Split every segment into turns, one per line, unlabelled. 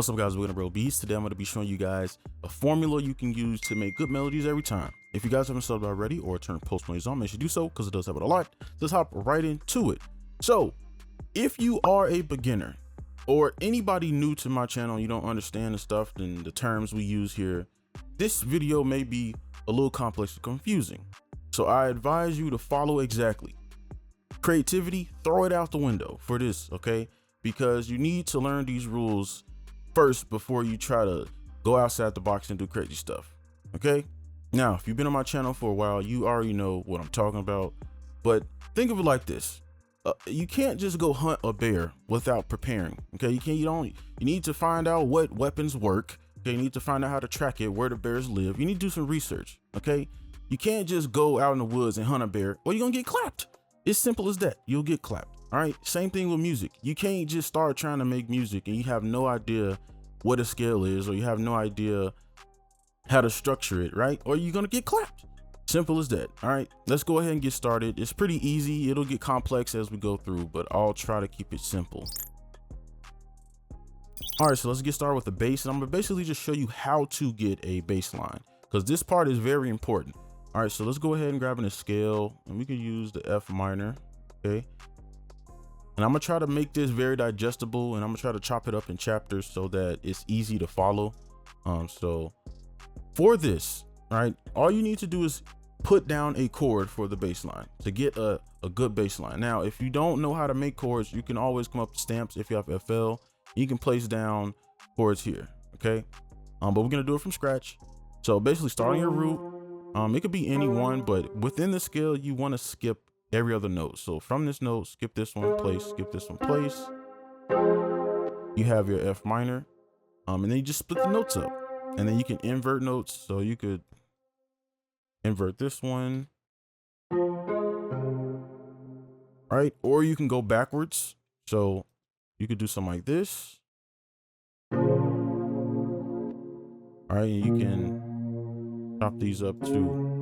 What's up, guys? We're gonna bro beats. Today I'm gonna be showing you guys a formula you can use to make good melodies every time. If you guys haven't subbed already or turned post noise on, make sure you do so because it does help it a lot. Let's hop right into it. So if you are a beginner or anybody new to my channel, you don't understand the stuff and the terms we use here, this video may be a little complex and confusing. So I advise you to follow exactly. Creativity, throw it out the window for this, okay? Because you need to learn these rules first before you try to go outside the box and do crazy stuff. Okay, now if you've been on my channel for a while, you already know what I'm talking about, but think of it like this. You can't just go hunt a bear without preparing. Okay, you need to find out what weapons work. Okay, you need to find out how to track it, where the bears live. You need to do some research. Okay, you can't just go out in the woods and hunt a bear or you're gonna get clapped. It's simple as that. You'll get clapped. All right, same thing with music. You can't just start trying to make music and you have no idea what a scale is, or you have no idea how to structure it, right? Or you're gonna get clapped. Simple as that. All right, let's go ahead and get started. It's pretty easy. It'll get complex as we go through, but I'll try to keep it simple. All right, so let's get started with the bass. And I'm gonna basically just show you how to get a bass line because this part is very important. All right, so let's go ahead and grab in a scale and we can use the F minor, okay? And I'm gonna try to make this very digestible and I'm gonna try to chop it up in chapters so that it's easy to follow. So for this, right, all you need to do is put down a chord for the bass line to get a good bass line. Now, if you don't know how to make chords, you can always come up with stamps. If you have FL, you can place down chords here, okay? But we're gonna do it from scratch. So basically start on your root. It could be any one, but within the scale, you wanna skip every other note. So from this note, skip this one, place, skip this one, place. You have your F minor, and then you just split the notes up, and then you can invert notes. So you could invert this one, right? Or you can go backwards. So you could do something like this. All right, and you can chop these up too.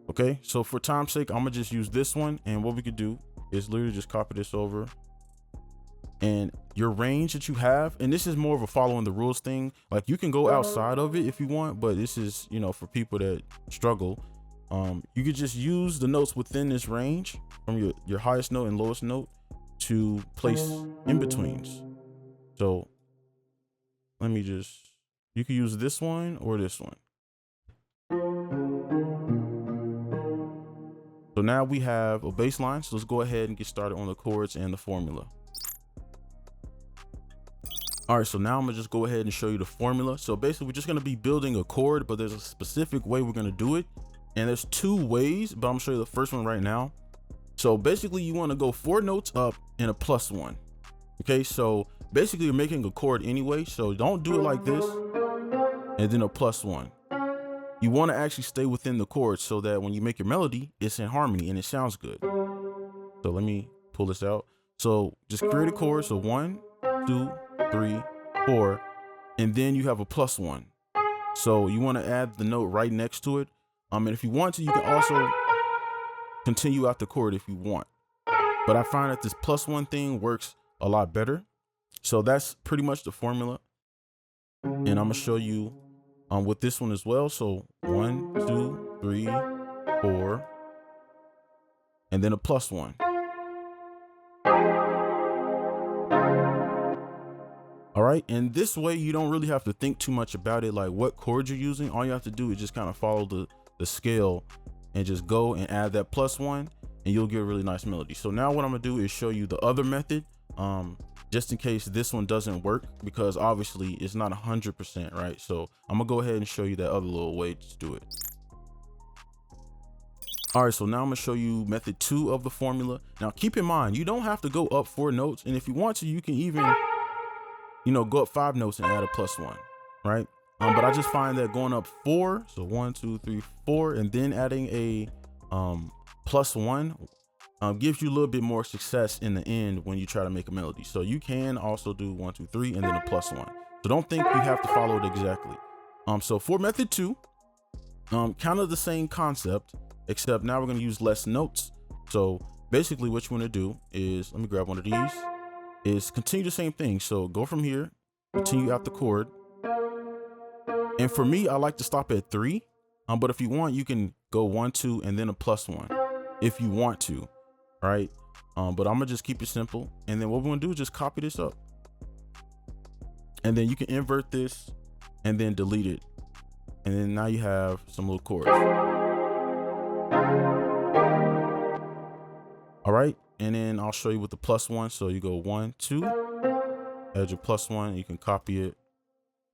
Okay, so for time's sake, I'm gonna just use this one, and what we could do is literally just copy this over, and your range that you have, and this is more of a following the rules thing. Like you can go outside of it if you want, but this is, you know, for people that struggle. You could just use the notes within this range from your highest note and lowest note to place in betweens. So let me you can use this one or this one. So now we have a bass line. So let's go ahead and get started on the chords and the formula. All right, so now I'm gonna just go ahead and show you the formula. So basically we're just gonna be building a chord, but there's a specific way we're gonna do it. And there's two ways, but I'm gonna show you the first one right now. So basically you wanna go 4 notes up and a +1. Okay, so basically you're making a chord anyway. So don't do it like this and then a +1. You want to actually stay within the chords so that when you make your melody, it's in harmony and it sounds good. So let me pull this out. So just create a chord. So 1, 2, 3, 4, and then you have a +1. So you want to add the note right next to it. And if you want to, you can also continue out the chord if you want. But I find that this +1 thing works a lot better. So that's pretty much the formula. And I'm gonna show you with this one as well. So 1, 2, 3, 4, and then a +1. All right, and this way you don't really have to think too much about it, like what chords you're using. All you have to do is just kind of follow the scale and just go and add that +1 and you'll get a really nice melody. So now what I'm gonna do is show you the other method, just in case this one doesn't work, because obviously it's not 100%, right? So I'm gonna go ahead and show you that other little way to do it. All right, so now I'm gonna show you method 2 of the formula. Now keep in mind, you don't have to go up 4 notes. And if you want to, you can even, you know, go up 5 notes and add a +1, right? But I just find that going up 4, so 1, 2, 3, 4, and then adding a +1, gives you a little bit more success in the end when you try to make a melody. So you can also do 1, 2, 3, and then a +1. So don't think you have to follow it exactly. So for method 2, kind of the same concept, except now we're gonna use less notes. So basically what you wanna do is, let me grab one of these. is continue the same thing. So go from here, continue out the chord. And for me, I like to stop at 3. But if you want, you can go 1, 2, and then a +1 if you want to, right? But I'm gonna just keep it simple. And then what we're gonna do is just copy this up. And then you can invert this and then delete it. And then now you have some little chords. All right, and then I'll show you with the +1. So you go 1, 2, add your +1, you can copy it.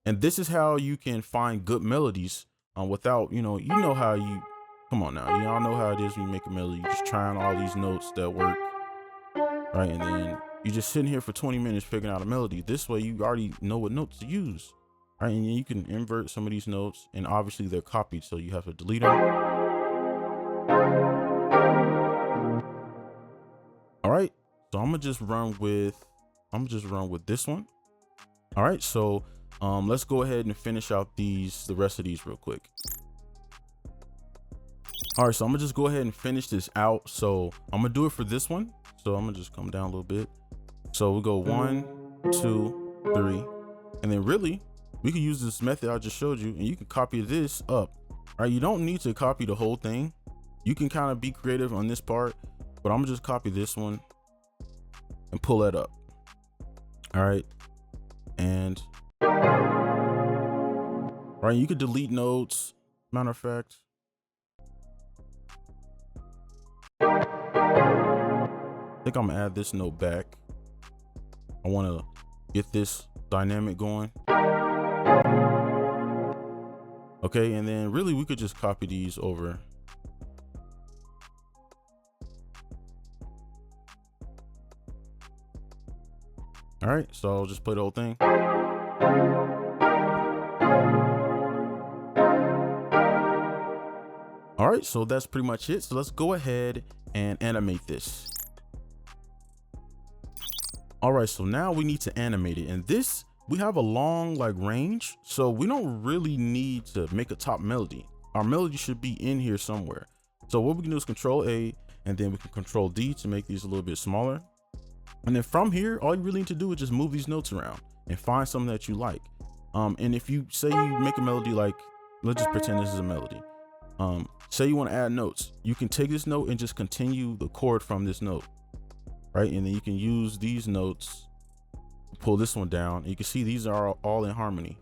And this is how you can find good melodies without, you know how you, come on now, you all know how it is when you make a melody. You just trying all these notes that work, right? And then you just sitting here for 20 minutes figuring out a melody. This way you already know what notes to use, right? And then you can invert some of these notes, and obviously they're copied, so you have to delete them. All right, so I'm gonna just run with this one. All right, so let's go ahead and finish out the rest of these real quick. All right, so I'm gonna just go ahead and finish this out. So I'm gonna do it for this one. So I'm gonna just come down a little bit. So we go 1, 2, 3, and then really we can use this method I just showed you, and you can copy this up. All right, you don't need to copy the whole thing. You can kind of be creative on this part, but I'm gonna just copy this one and pull that up. All right, and right, you could delete notes. Matter of fact, I think I'm gonna add this note back. I want to get this dynamic going. Okay, and then really we could just copy these over. All right, so I'll just play the whole thing. All right, so that's pretty much it. So let's go ahead and animate this. All right, so now we need to animate it, and this, we have a long range, so we don't really need to make a top melody. Our melody should be in here somewhere. So what we can do is Control A, and then we can Control D to make these a little bit smaller. And then from here, all you really need to do is just move these notes around and find something that you like. And if you say you make a melody, like, let's just pretend this is a melody. Say you want to add notes, you can take this note and just continue the chord from this note, right? And then you can use these notes, pull this one down, and you can see these are all in harmony,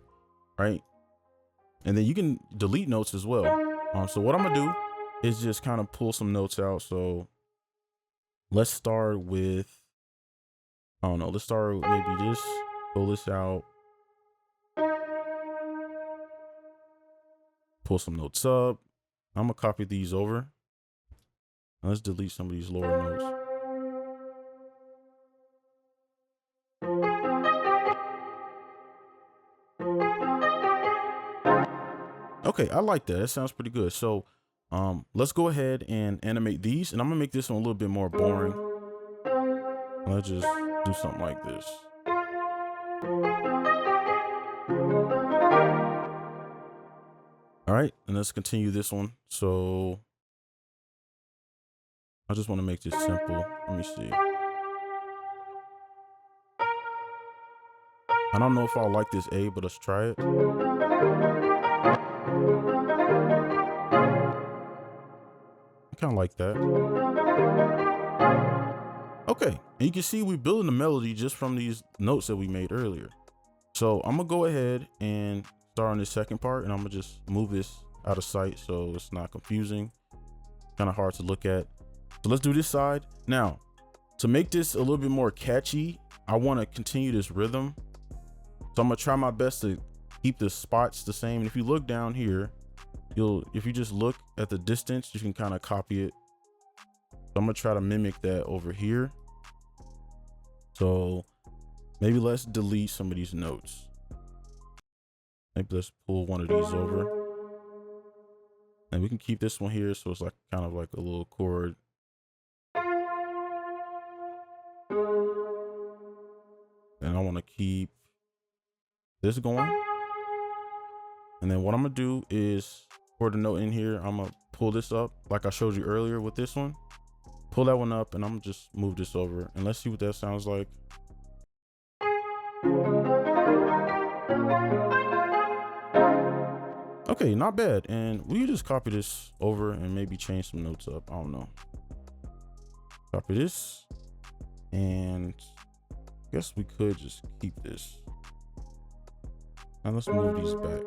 right? And then you can delete notes as well. So what I'm gonna do is just kind of pull some notes out. So let's start with, I don't know, let's start with maybe this, pull this out, pull some notes up. I'm gonna copy these over. Now let's delete some of these lower notes. Okay, I like that. That sounds pretty good. So let's go ahead and animate these, and I'm gonna make this one a little bit more boring. Let's just do something like this. All right, and let's continue this one. So I just want to make this simple. Let me see. I don't know if I'll like this A, but let's try it. I kind of like that. Okay, and you can see we're building the melody just from these notes that we made earlier. So I'm gonna go ahead and start on this second part, and I'm gonna just move this out of sight so it's not confusing, kind of hard to look at. So let's do this side. Now, to make this a little bit more catchy, I want to continue this rhythm. So I'm gonna try my best to keep the spots the same. And if you look down here, if you just look at the distance, you can kind of copy it. So I'm gonna try to mimic that over here. So maybe let's delete some of these notes. Maybe let's pull one of these over. And we can keep this one here, so it's like kind of like a little chord. And I want to keep this going. And then what I'm gonna do is, for the note in here, I'm gonna pull this up like I showed you earlier with this one. Pull that one up, and I'm gonna just move this over, and let's see what that sounds like. Okay, not bad. And we can just copy this over and maybe change some notes up. I don't know. Copy this. And I guess we could just keep this. Now let's move these back.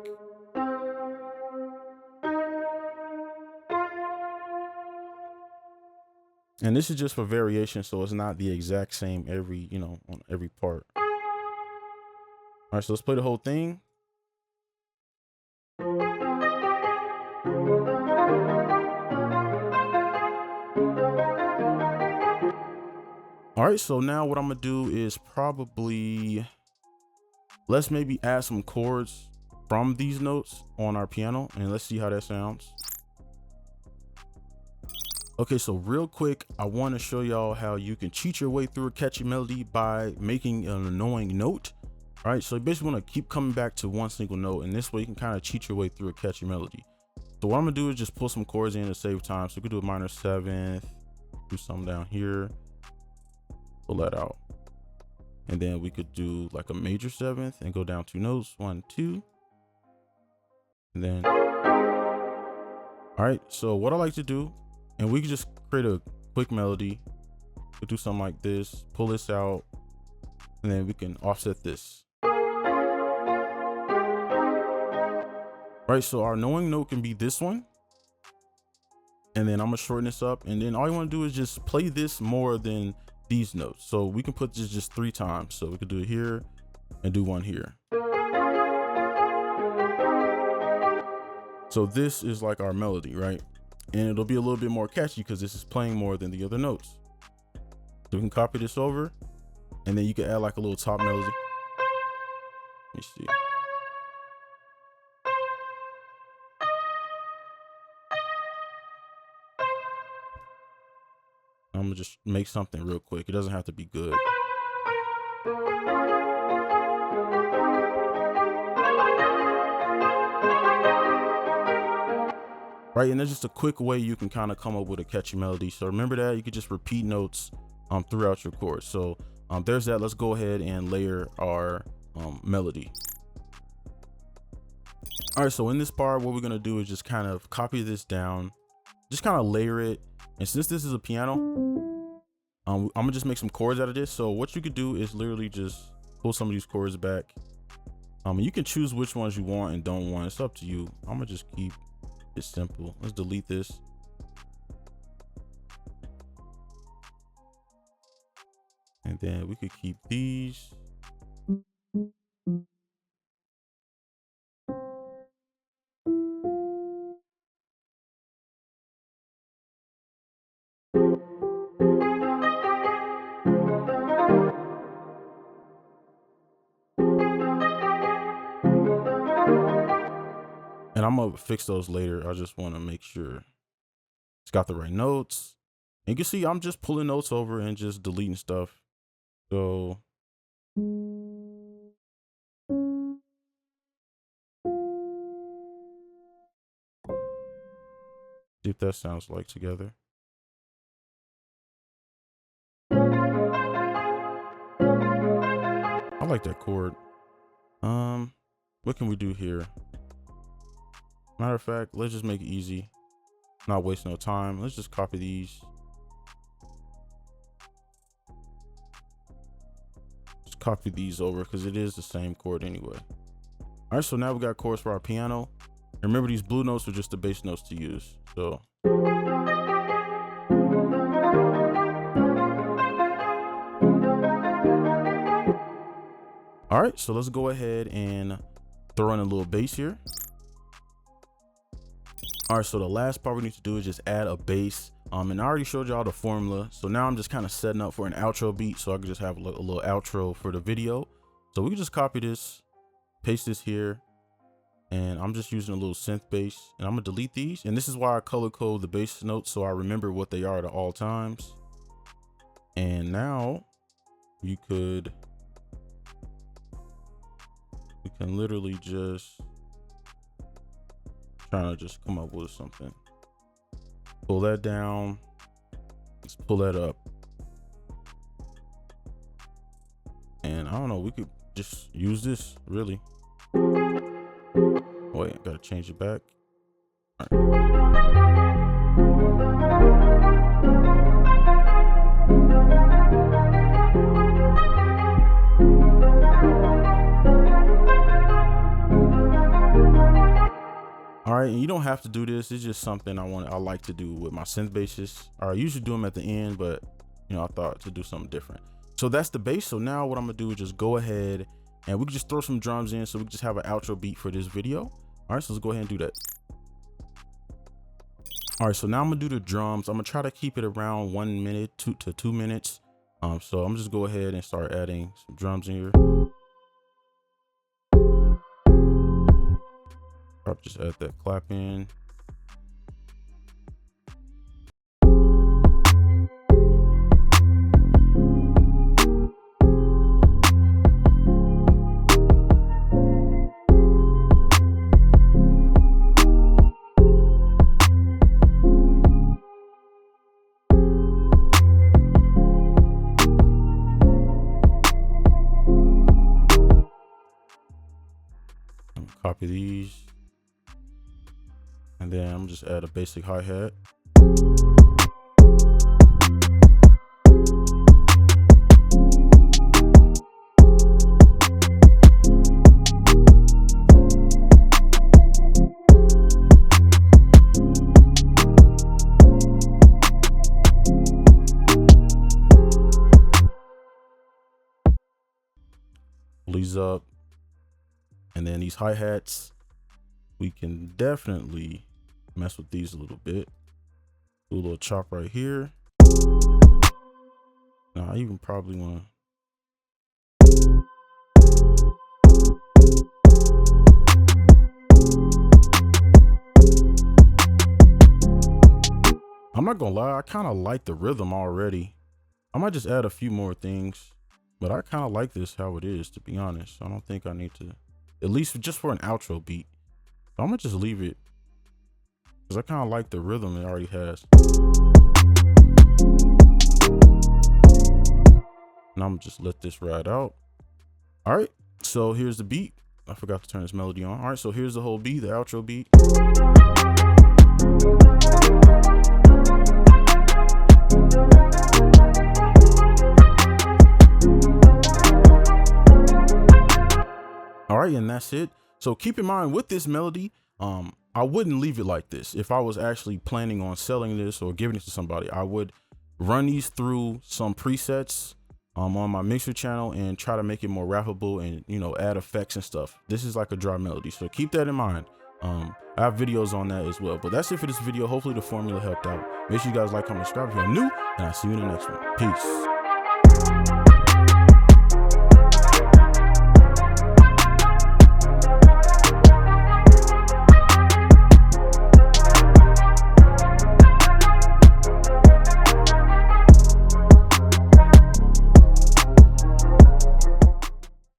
And this is just for variation, so it's not the exact same every, on every part. All right, so let's play the whole thing. All right, so now what I'm gonna do is probably, let's maybe add some chords from these notes on our piano and let's see how that sounds. Okay, so real quick, I want to show y'all how you can cheat your way through a catchy melody by making an annoying note. All right, so you basically want to keep coming back to one single note, and this way you can kind of cheat your way through a catchy melody. So what I'm gonna do is just pull some chords in to save time. So we could do a minor seventh, do some down here, pull that out. And then we could do like a major seventh and go down 2 notes, 1, 2. And then, all right, so what I like to do, and we can just create a quick melody. We'll do something like this, pull this out, and then we can offset this. Right, so our annoying note can be this one. And then I'm gonna shorten this up. And then all you wanna do is just play this more than these notes. So we can put this just 3 times. So we could do it here and do one here. So this is like our melody, right? And it'll be a little bit more catchy because this is playing more than the other notes. So we can copy this over and then you can add like a little top melody. Let me see. I'm gonna just make something real quick. It doesn't have to be good. Right, and there's just a quick way you can kind of come up with a catchy melody. So remember that you could just repeat notes throughout your chords. So there's that. Let's go ahead and layer our melody. All right, so in this part, what we're gonna do is just kind of copy this down, just kind of layer it. And since this is a piano, I'm gonna just make some chords out of this. So what you could do is literally just pull some of these chords back. You can choose which ones you want and don't want. It's up to you. I'm gonna just keep it simple. Let's delete this. And then we could keep these. And I'm gonna fix those later. I just want to make sure it's got the right notes. And you can see I'm just pulling notes over and just deleting stuff. So see if that sounds like together. I like that chord. What can we do here? Matter of fact, let's just make it easy. Not waste no time. Let's just copy these. Just copy these over because it is the same chord anyway. All right, so now we got chords for our piano. And remember, these blue notes are just the bass notes to use. So all right, so let's go ahead and throw in a little bass here. All right, so the last part we need to do is just add a bass. And I already showed y'all the formula. So now I'm just kind of setting up for an outro beat so I can just have a little outro for the video. So we can just copy this, paste this here, and I'm just using a little synth bass, and I'm gonna delete these. And this is why I color code the bass notes so I remember what they are at all times. And now we can literally just trying to just come up with something. Pull that down. Let's pull that up. And I don't know, we could just use this really. Wait, I gotta change it back. All right, and you don't have to do this. It's just something I like to do with my synth basses. I usually do them at the end, but you know, I thought to do something different. So that's the bass. So now what I'm gonna do is just go ahead and we can just throw some drums in so we can just have an outro beat for this video. All right, so let's go ahead and do that. All right, so now I'm gonna do the drums. I'm gonna try to keep it around 1 minute to 2 minutes. So I'm just go ahead and start adding some drums in here. I'll just add that clap in. Copy these. And then I'm just add a basic hi-hat. These up. And then these hi-hats, we can definitely mess with these a little bit. Do a little chop right here. Now I even probably want to. I'm not gonna lie, I kind of like the rhythm already. I might just add a few more things, but I kind of like this how it is, to be honest. I don't think I need to, at least just for an outro beat. So I'm gonna just leave it because I kind of like the rhythm it already has. And I'm just let this ride out. All right, so here's the beat. I forgot to turn this melody on. All right, so here's the whole beat, the outro beat. All right, and that's it. So keep in mind with this melody, I wouldn't leave it like this. If I was actually planning on selling this or giving it to somebody, I would run these through some presets on my mixer channel and try to make it more rappable and, you know, add effects and stuff. This is like a dry melody, so keep that in mind. I have videos on that as well. But that's it for this video. Hopefully the formula helped out. Make sure you guys like, comment, subscribe if you're new, and I'll see you in the next one. Peace.